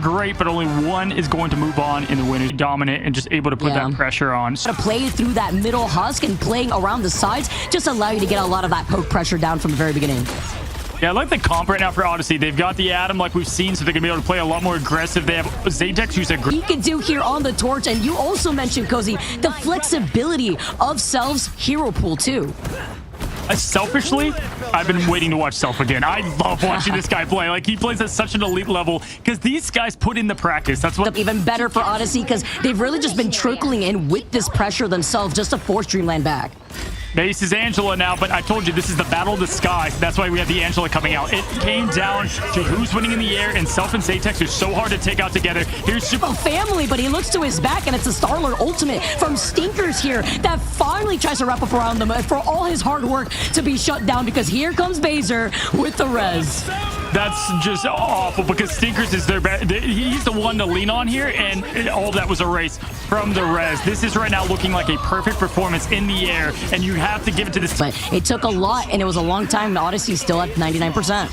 great, but only one is going to move on in the win. Dominant and just able to put that pressure on. To play through that middle husk and playing around the sides just allow you to get a lot of that poke pressure down from the very beginning. Yeah, I like the comp right now for Odissey. They've got the Atom like we've seen, so they're going to be able to play a lot more aggressive. They have Zatex, who's a great... He can do here on the torch, and you also mentioned, Cozy, the flexibility of Selv's hero pool, too. Selfishly, I've been waiting to watch Self again. I love watching this guy play. Like, he plays at such an elite level because these guys put in the practice. That's what... Even better for Odissey because they've really just been trickling in with this pressure themselves just to force Dreamland back. Base is Angela now, but I told you this is the battle of the skies. That's why we have the Angela coming out. It came down to who's winning in the air, and Self and Zatex are so hard to take out together. Here's Super Family, but he looks to his back, and it's a Star-Lord ultimate from Stinkers here that finally tries to wrap up around them for all his hard work to be shut down because here comes Baser with the res. That's just awful because Stinkers is he's the one to lean on here, and all that was erased from the res. This is right now looking like a perfect performance in the air, and you have to give it to this. But it took a lot, and it was a long time. Odissey's still at 99%.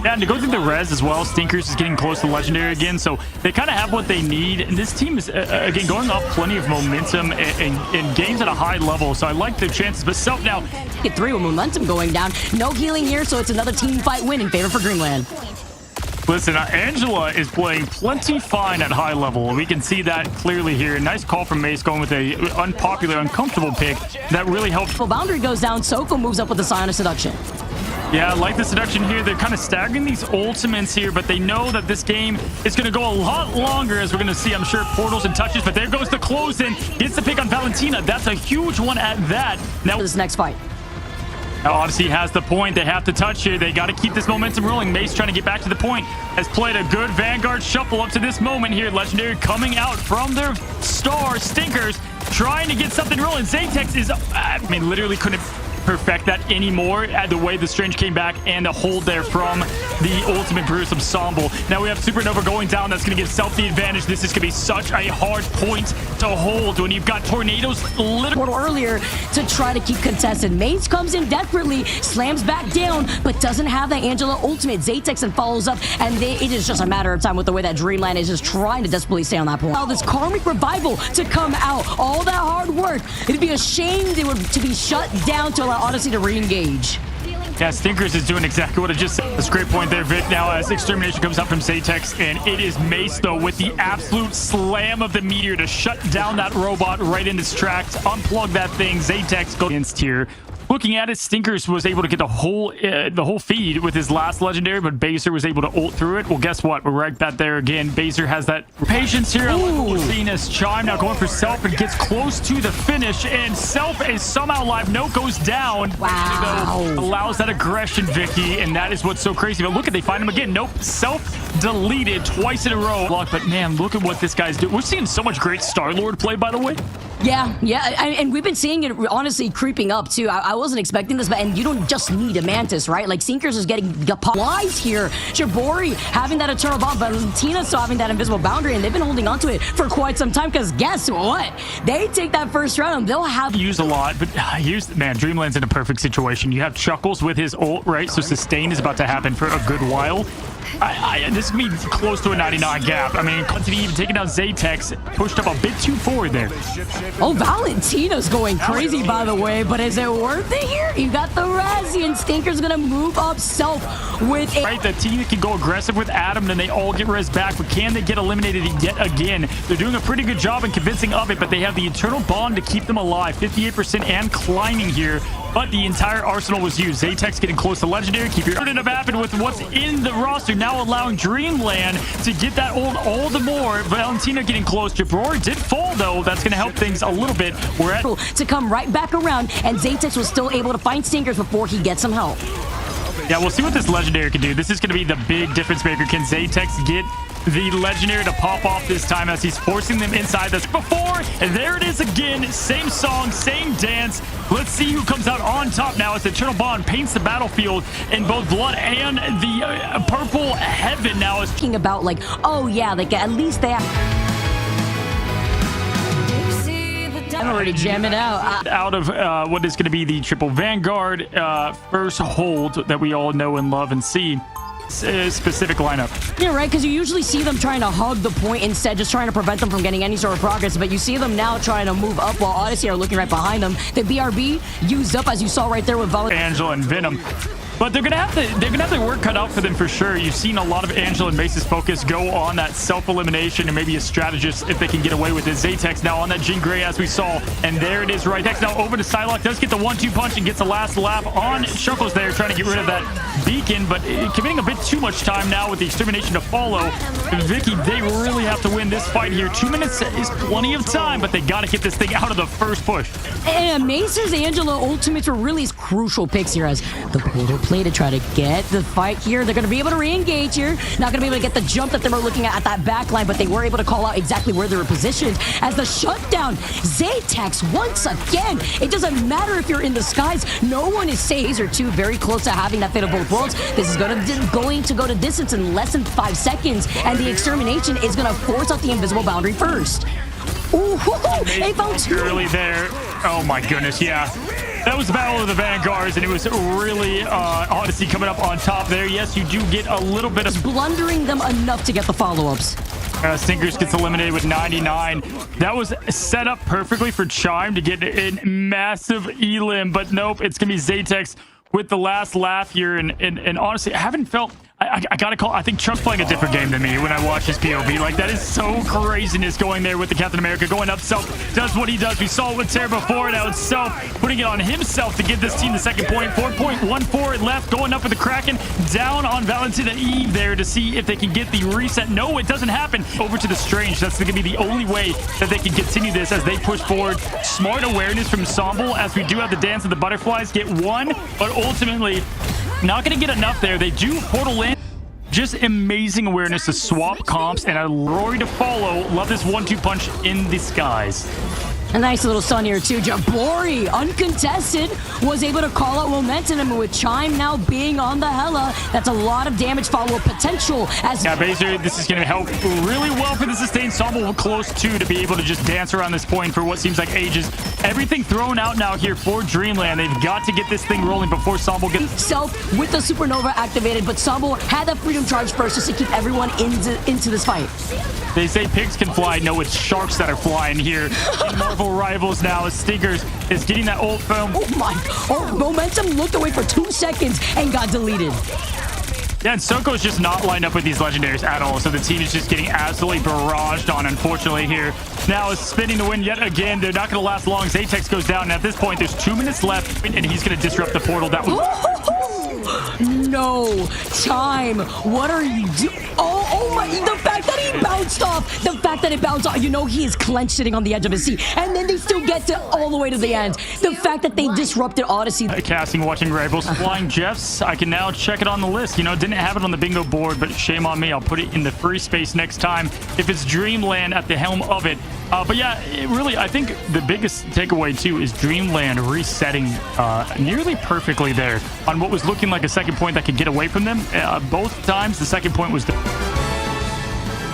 Yeah, and to go through the res as well, Stinkers is getting close to Legendary again, so they kind of have what they need. And this team is, again, going off plenty of momentum and games at a high level, so I like the chances. But Self now... Get 3 with momentum going down. No healing here, so it's another team fight win in favor for Dreamland. Listen, Angela is playing plenty fine at high level. We can see that clearly here. Nice call from Mace going with a unpopular, uncomfortable pick. That really helped. Boundary goes down. Soko moves up with the Scion of Seduction. Yeah, I like the seduction here. They're kind of staggering these ultimates here, but they know that this game is going to go a lot longer, as we're going to see, I'm sure, portals and touches. But there goes the close-in. Gets the pick on Valentina. That's a huge one at that. Now this next fight. Now Odissey has the point. They have to touch here. They got to keep this momentum rolling. Mace trying to get back to the point. Has played a good Vanguard shuffle up to this moment here. Legendary coming out from their star. Stinkers trying to get something rolling. Zatex is, I mean, literally couldn't perfect that anymore at the way the Strange came back and the hold there from the ultimate Bruce Ensemble. Now we have Supernova going down. That's going to give Self the advantage. This is going to be such a hard point to hold when you've got Tornadoes literally earlier to try to keep contested. Mace comes in desperately, slams back down, but doesn't have that Angela ultimate. Zatex and follows up, and it is just a matter of time with the way that Dreamland is just trying to desperately stay on that point. Now this Karmic Revival to come out, all that hard work, it'd be a shame they were to be shut down to allow Odissey to re-engage. Yeah, Stinkers is doing exactly what I just said. That's a great point there, Vic. Now, as Extermination comes up from Zatex, and it is Mace, though, with the absolute slam of the meteor to shut down that robot right in its tracks, unplug that thing. Zatex goes against here. Looking at it, Stinkers was able to get the whole feed with his last legendary, but Baser was able to ult through it. Well, guess what? We're right back there again. Baser has that patience here. We're seeing as Chime now going for Self and gets close to the finish, and Self is somehow live. No goes down. Wow. Allows that aggression, Vicky, and that is what's so crazy. But look at, they find him again. Nope. Self deleted twice in a row. But man, look at what this guy's doing. We're seeing so much great Star-Lord play, by the way. Yeah, and we've been seeing it honestly creeping up too. I wasn't expecting this, and you don't just need a Mantis, right? Like Stinkers is getting lies here. Shibori having that Eternal Bomb, Valentina still having that Invisible Boundary, and they've been holding on to it for quite some time. Because guess what? They take that first round, they'll have used a lot, but here's man, Dreamland's in a perfect situation. You have Chuckles with his ult, right? So sustain is about to happen for a good while. This is going to be close to a 99 gap. I mean, Quantity even taking down Zatex, pushed up a bit too forward there. Oh, Valentina's going crazy, by the way, but is it worth it here? You got the Razzie, and Stinker's going to move up Self with a... Right, the team can go aggressive with Adam, and they all get res back, but can they get eliminated yet again? They're doing a pretty good job in convincing of it, but they have the Eternal Bond to keep them alive. 58% and climbing here, but the entire arsenal was used. Zatex getting close to Legendary. Keep your end up happen with what's in the roster, now allowing Dreamland to get that ult all the more. Valentina getting close. Jabror did fall, though. That's going to help things a little bit. We're at to come right back around, and Zatex was still able to find Stinkers before he gets some help. Yeah, we'll see what this Legendary can do. This is going to be the big difference maker. Can Zatex get the Legendary to pop off this time as he's forcing them inside this before? And there it is again. Same song, same dance. Let's see who comes out on top now as the Eternal Bond paints the battlefield in both blood and the purple heaven now is talking about like, oh yeah, like at least they have... I'm already jamming out of what is going to be the triple Vanguard first hold that we all know and love and see. specific lineup. Yeah, right, because you usually see them trying to hug the point instead, just trying to prevent them from getting any sort of progress. But you see them now trying to move up while Odissey are looking right behind them. The BRB used up, as you saw right there with Angela and Venom. But they're gonna have their work cut out for them for sure. You've seen a lot of Angela and Mace's focus go on that self-elimination and maybe a strategist if they can get away with it. Zatex now on that Jean Grey as we saw, and there it is right next. Now over to Psylocke, does get the 1-2 punch and gets the last lap on Shuckles there, trying to get rid of that beacon, but committing a bit too much time now with the extermination to follow. Vicky, they really have to win this fight here. 2 minutes is plenty of time, but they gotta get this thing out of the first push. And Mace's Angela ultimates were really his crucial picks here as the portal play to try to get the fight here. They're going to be able to re-engage here. Not going to be able to get the jump that they were looking at that back line, but they were able to call out exactly where they were positioned as the shutdown. Zatex, once again, it doesn't matter if you're in the skies. No one is safe. These are two very close to having that fate of both worlds. This is going to go to distance in less than 5 seconds, and the extermination is going to force out the invisible boundary first. Ooh, they found two. Early there. Oh my goodness, yeah. That was the Battle of the Vanguards, and it was really Odissey coming up on top there. Yes, you do get a little bit of blundering them enough to get the follow-ups. Stinkers gets eliminated with 99. That was set up perfectly for Chime to get in massive elim, but nope, it's gonna be Zatex with the last laugh here. And honestly, I haven't felt. I gotta call. I think Chuck's playing a different game than me when I watch his POV. Like, that is so craziness going there with the Captain America going up. Self does what he does. We saw it with Sarah before. Now it's Self putting it on himself to give this team the second point. 4.14 left. Going up with the Kraken. Down on Valentina Eve there to see if they can get the reset. No, it doesn't happen. Over to the Strange. That's going to be the only way that they can continue this as they push forward. Smart awareness from Somble as we do have the Dance of the Butterflies. Get one, but ultimately not going to get enough there. They do portal in. Just amazing awareness to swap comps and a Rory to follow. Love this 1-2 punch in the skies. A nice little stun here too. Jabori, uncontested, was able to call out momentum, and with Chime now being on the Hela, that's a lot of damage follow-up potential. As yeah, basically this is going to help really well for the sustained Somble close to be able to just dance around this point for what seems like ages. Everything thrown out now here for Dreamland. They've got to get this thing rolling before Somble gets Self with the Supernova activated, but Somble had that freedom charge first just to keep everyone into this fight. They say pigs can fly. No, it's sharks that are flying here. In Marvel Rivals now, as Stinkers is getting that old film. Oh my! Oh, momentum looked away for 2 seconds and got deleted. Yeah, and Soko's just not lined up with these legendaries at all, so the team is just getting absolutely barraged on, unfortunately, here. Now is spinning the win yet again. They're not going to last long. Zatex goes down, and at this point, there's 2 minutes left, and he's going to disrupt the portal. That was... No time. What are you doing? Oh my! The fact that he bounced off. The fact that it bounced off. You know he is clenched, sitting on the edge of his seat, and then they still get to all the way to the end. The fact that they disrupted Odissey. Casting, watching Rivals, Flying Jeffs. I can now check it on the list. You know, didn't have it on the bingo board, but shame on me. I'll put it in the free space next time if it's Dreamland at the helm of it. But yeah, really, I think the biggest takeaway too is Dreamland resetting nearly perfectly there on what was looking like a second point that could get away from them. Both times the second point was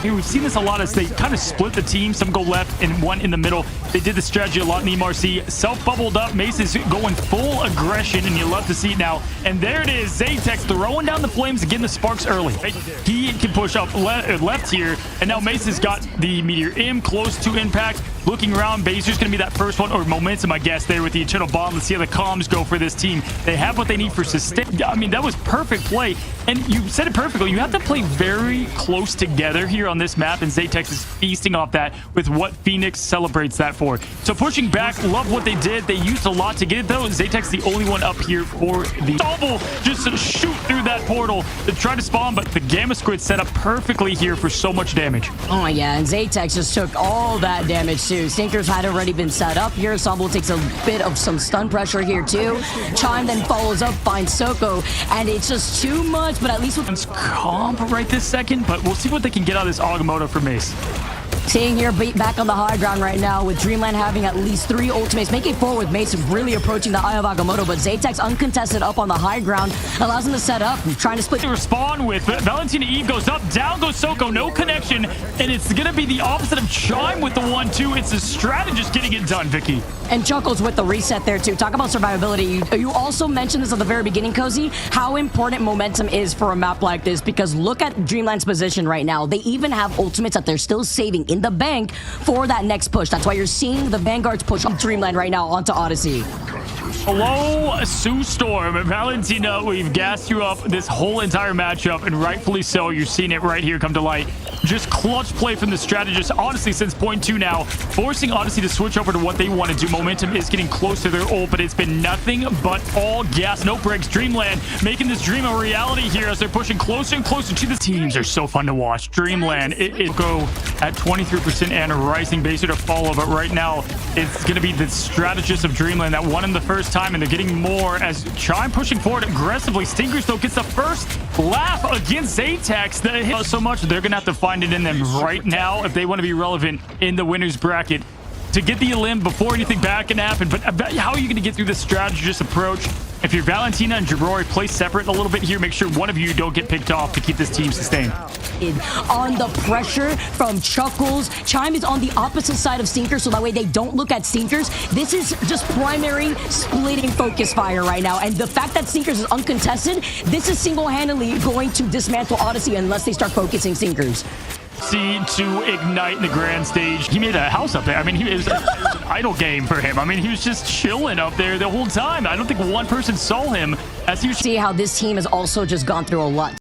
we've seen this a lot as they kind of split the team. Some go left and one in the middll. They did the strategy a lot in EMRC. Self-bubbled up. Mace is going full aggression, and you love to see it now. And there it is. Zatex throwing down the flames and getting the sparks early. He can push up left here, and now Mace has got the Meteor M close to impact. Looking around, Baser's going to be that first one, or momentum, I guess, there with the Eternal Bomb. Let's see how the comms go for this team. They have what they need for sustain. I mean, that was perfect play. And you said it perfectly. You have to play very close together here on this map, and Zatex is feasting off that with what Phoenix celebrates that for. So pushing back, love what they did. They used a lot to get it, though. Zatex the only one up here for the double, just to shoot through that portal to try to spawn, but the Gamma Squid set up perfectly here for so much damage. Oh, yeah, and Zatex just took all that damage, too. Stinkers had already been set up here. Somble takes a bit of some stun pressure here, too. Chime then follows up, finds Soko, and it's just too much, but at least with comp right this second, but we'll see what they can get out of this Agamotto for Mace. Seeing here back on the high ground right now with Dreamland having at least 3 ultimates, making forward with Mace really approaching the Eye of Agamotto, but Zaytex uncontested up on the high ground allows him to set up, trying to split. To respond with Valentina Eve goes up, down goes Soko, no connection, and it's gonna be the opposite of Chime with the 1-2. It's the strategist getting it done, Vicky. And Chuckles with the reset there too. Talk about survivability. You also mentioned this at the very beginning, Cozy, how important momentum is for a map like this, because look at Dreamland's position right now. They even have ultimates that they're still saving in the bank for that next push. That's why you're seeing the Vanguards push on Dreamland right now onto Odyssey. Hello, Sue Storm. Valentina, we've gassed you up this whole entire matchup, and rightfully so. You're seeing it right here come to light. Just clutch play from the strategist, honestly, since point 2 now, forcing Odyssey to switch over to what they want to do. Momentum is getting close to their ult, but it's been nothing but all gas, no breaks. Dreamland making this dream a reality here as they're pushing closer and closer to the teams. Are so fun to watch. Dreamland, it go at 23% and a rising baser to follow, but right now, it's going to be the strategist of Dreamland that won him the first time, and they're getting more as Chime pushing forward aggressively. Stinkers, though, gets the first laugh against Zaytex. They hit so much, they're going to have to find it in them right now if they want to be relevant in the winner's bracket to get the elim before anything bad can happen. But how are you going to get through this strategist approach? If you're Valentina and Jabrory, play separate a little bit here. Make sure one of you don't get picked off to keep this team sustained. On the pressure from Chuckles, Chime is on the opposite side of Stinkers, so that way they don't look at Stinkers. This is just primary splitting focus fire right now, and the fact that Stinkers is uncontested, this is single-handedly going to dismantle Odyssey unless they start focusing Stinkers. See to ignite in the grand stage. He made a house up there. I mean, it was an idle game for him. I mean, he was just chilling up there the whole time. I don't think one person saw him as he was. See how this team has also just gone through a lot.